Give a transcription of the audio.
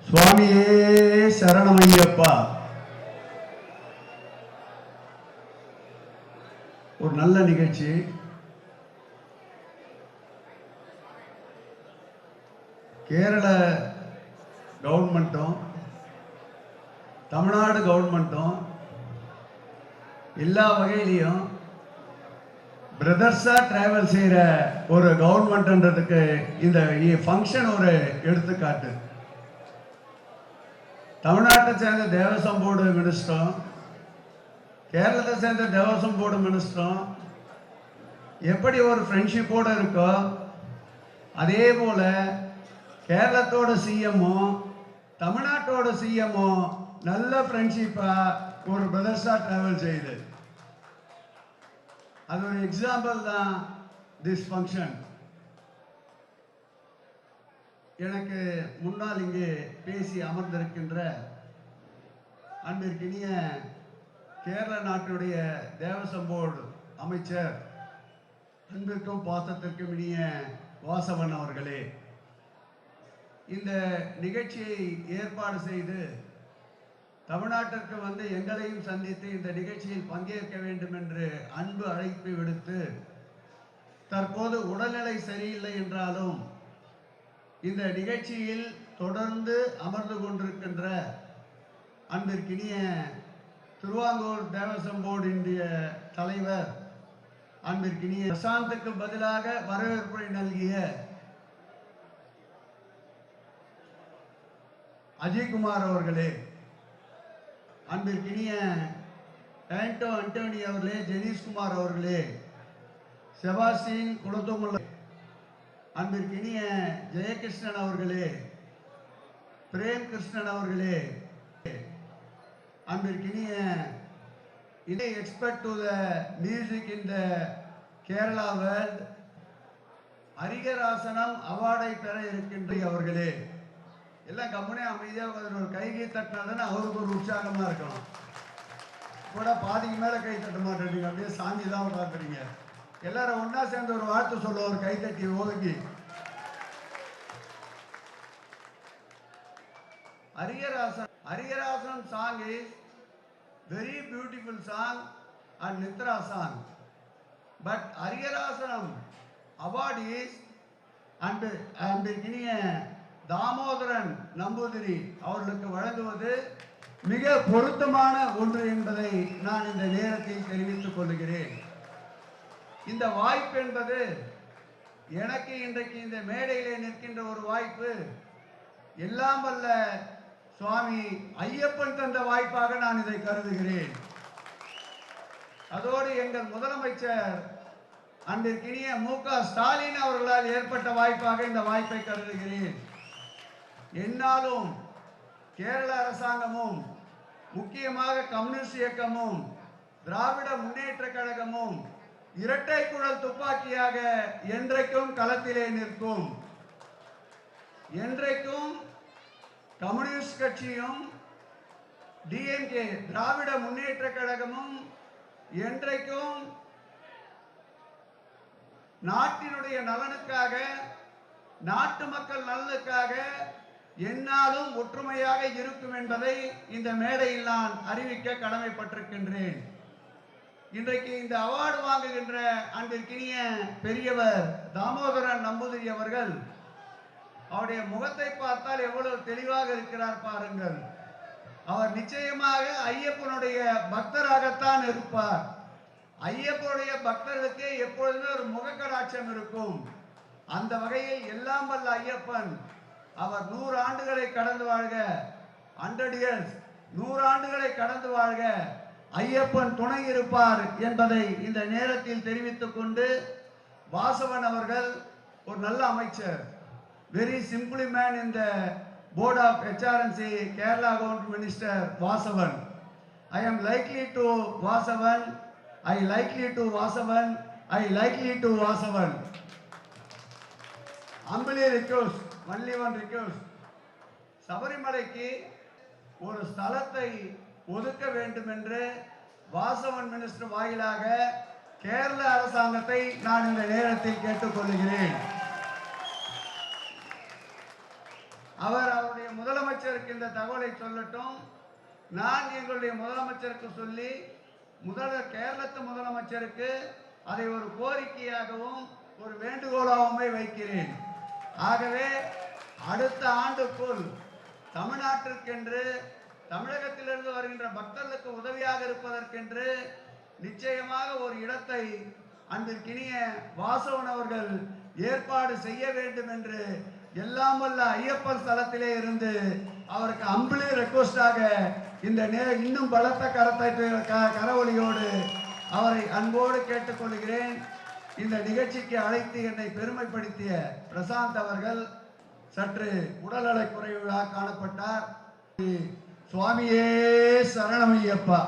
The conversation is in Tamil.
சுவாமியே சரணமையப்பா. ஒரு நல்ல நிகழ்ச்சி. கேரள கவர்மெண்ட்டும் தமிழ்நாடு கவர்மெண்ட்டும் எல்லா வகையிலையும் பிரதர்ஸா டிராவல் செய்யற ஒரு கவர்மெண்ட்ன்றதுக்கு இந்த ஃபங்க்ஷன் ஒரு எடுத்துக்காட்டு. தமிழ்நாட்டை சேர்ந்த தேவசம் போர்டு மினிஸ்டரும் கேரளத்தை சேர்ந்த தேவசம் போர்டு மினிஸ்டரும் எப்படி ஒரு ஃப்ரெண்ட்ஷிப்போடு இருக்கோ அதே போல கேரளத்தோட சிஎம்மும் தமிழ்நாட்டோட சிஎம்மும் நல்ல ஃப்ரெண்ட்ஷிப்பா ஒரு பிரதர்ஸா டிராவல் செய்யுது. அது ஒரு எக்ஸாம்பிள் தான் திஸ் ஃபங்க்ஷன். எனக்கு முன்னால் இங்கே பேசி அமர்ந்திருக்கின்ற அன்பிற்கினிய கேரள நாட்டுடைய தேவசம் போர்டு அமைச்சர், அன்பிற்கும் பாசத்திற்கும் இனிய வாசவன் அவர்களே, இந்த நிகழ்ச்சியை ஏற்பாடு செய்து தமிழ்நாட்டிற்கு வந்து எங்களையும் சந்தித்து இந்த நிகழ்ச்சியில் பங்கேற்க வேண்டும் என்று அன்பு அழைப்பு விடுத்து, தற்போது உடல்நிலை சரியில்லை என்றாலும் இந்த நிகழ்ச்சியில் தொடர்ந்து அமர்ந்து கொண்டிருக்கின்ற அன்பிற்கினிய திருவாங்கூர் தேவசம் போர்டினுடைய தலைவர் அன்பிற்கினிய பிரசாந்துக்கு பதிலாக வரவேற்புரை நல்கிய அஜய்குமார் அவர்களே, அன்பிற்கினிய ஆண்டோ அண்டோனி அவர்களே, ஜெனீஷ்குமார் அவர்களே, செபாஸ்டின் குலத்தோமுல்ல, அன்பிற்கினிய ஜெயகிருஷ்ணன் அவர்களே, பிரேம் கிருஷ்ணன் அவர்களே, அன்பிற்கினிய இதை expect to the music in the Kerala world Harivarasanam அவார்டை பெற இருக்கின்ற அவர்களே, எல்லாம் கம்பெனி அமைதியாக ஒரு கைகை தட்டினாதானே அவருக்கு ஒரு உற்சாகமா இருக்கணும். கூட பாதிக்கு மேல கை தட்ட மாட்டேங்க, அப்படியே சாஞ்சி தான் பார்க்குறீங்க. எல்லாரும் ஒன்னா சேர்ந்து ஒரு வார்த்தை சொல்லுவோம், ஒரு கைத்தட்டி ஒதுக்கி. Harigarasana song is very beautiful song and Nitra song, but Harigarasana award is and Damodaran Namboothiri அவர்களுக்கு வழங்குவது மிக பொருத்தமான ஒன்று என்பதை நான் இந்த நேரத்தில் தெரிவித்துக் கொள்கிறேன். இந்த வாய்ப்பு என்பது எனக்கு இன்றைக்கு இந்த மேடையிலே நிற்கின்ற ஒரு வாய்ப்பு எல்லாம் வல்ல சுவாமி ஐயப்பன் தந்த வாய்ப்பாக நான் இதை கருதுகிறேன். அதோடு எங்கள் முதலமைச்சர் அன்றைக்கினிய மு.க. ஸ்டாலின் அவர்களால் ஏற்பட்ட வாய்ப்பாக இந்த வாய்ப்பை கருதுகிறேன். என்னாலும் கேரள அரசாங்கமும் முக்கியமாக கம்யூனிஸ்ட் இயக்கமும் திராவிட முன்னேற்ற கழகமும் இரட்டை குழல் துப்பாக்கியாக என்றைக்கும் களத்திலே நிற்கும். என்றைக்கும் கம்யூனிஸ்ட் கட்சியும் டிஎம்கே திராவிட முன்னேற்ற கழகமும் என்றைக்கும் நாட்டினுடைய நலனுக்காக நாட்டு மக்கள் நலனுக்காக என்னாலும் ஒற்றுமையாக இருக்கும் என்பதை இந்த மேடையில் நான் அறிவிக்க கடமைப்பட்டிருக்கின்றேன். இன்றைக்கு இந்த அவார்டு வாங்குகின்ற அன்பிற்கினிய பெரியவர் தாமோதரன் நம்பூதிரி அவர்கள், அவருடைய முகத்தை பார்த்தால் எவ்வளவு தெளிவாக இருக்கிறார் பாருங்கள். அவர் நிச்சயமாக ஐயப்பனுடைய பக்தராகத்தான் இருப்பார். ஐயப்பனுடைய பக்தர்களுக்கு எப்பொழுதுமே ஒரு முகக்கடாட்சம் இருக்கும். அந்த வகையில் எல்லாம் வல்ல ஐயப்பன் அவர் 100 ஆண்டுகளை கடந்து வாழ்க, 100 years 100 ஆண்டுகளை கடந்து வாழ்க, ஐயப்பன் துணை இருப்பார் என்பதை இந்த நேரத்தில் தெரிவித்துக் கொண்டு, வாசவன் அவர்கள் ஒரு நல்ல அமைச்சர், very simply man in the board of HRNC Kerala government minister Vasavan. I am likely to Vasavan, I likely to Vasavan, I likely to Vasavan. Humbly request, only one request, சபரிமலைக்கு ஒரு ஸ்தலத்தை ஒதுக்க வேண்டும் என்று வாசவன் மினிஸ்டர் வாயிலாக கேரள அரசாங்கத்தை நான் இந்த நேரத்தில் கேட்டுக்கொள்கிறேன். அவர் அவருடைய முதலமைச்சருக்கு இந்த தகவலை சொல்லட்டும். நான் எங்களுடைய முதலமைச்சருக்கு சொல்லி கேரளத்து முதலமைச்சருக்கு அதை ஒரு கோரிக்கையாகவும் ஒரு வேண்டுகோளாகவுமே வைக்கிறேன். ஆகவே அடுத்த ஆண்டுக்குள் தமிழ்நாட்டிற்கென்று தமிழகத்திலிருந்து வருகின்ற பக்தர்களுக்கு உதவியாக இருப்பதற்கென்று நிச்சயமாக ஒரு இடத்தை அன்பிற்கினிய வாசவன் அவர்கள் ஏற்பாடு செய்ய வேண்டும் என்று எல்லாம் வல்ல ஐயப்பன் ஸ்தலத்திலே இருந்து அவருக்கு அம்பிளி ரெக்வஸ்டாக இந்த இன்னும் பலத்த கரவொலியோடு அவரை அன்போடு கேட்டுக்கொள்கிறேன். இந்த நிகழ்ச்சிக்கு அழைத்து என்னை பெருமைப்படுத்திய பிரசாந்த் அவர்கள் சற்று உடல்நலக் குறைவாக காணப்பட்டார். சுவாமியே சரணமையப்பா.